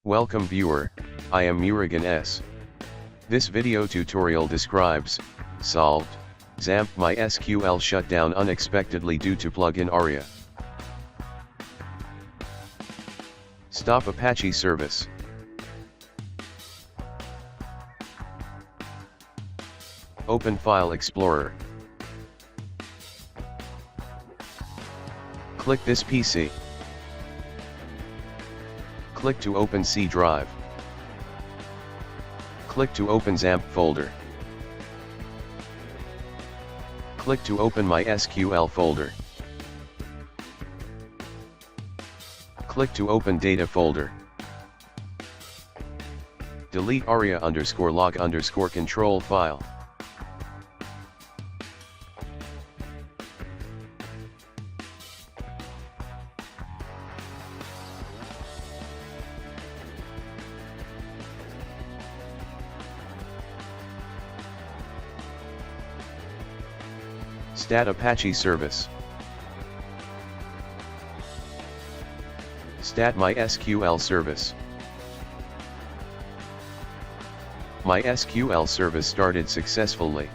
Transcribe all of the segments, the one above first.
Welcome viewer, I am Murugan S. This video tutorial describes, solved, XAMPP MySQL shutdown unexpectedly due to plugin Aria. Stop Apache service. Open File Explorer. Click this PC. Click to open C drive. Click to open XAMPP folder. Click to open MySQL folder. Click to open data folder. Delete aria_log_control file. Stat Apache service. Stat MySQL service. MySQL service started successfully.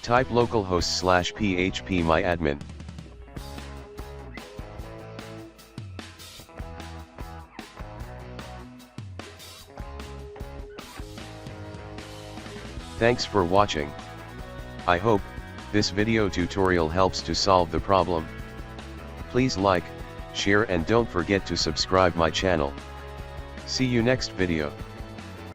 Type localhost/php myadmin. Thanks for watching. I hope this video tutorial helps to solve the problem. Please like, share and don't forget to subscribe my channel. See you next video.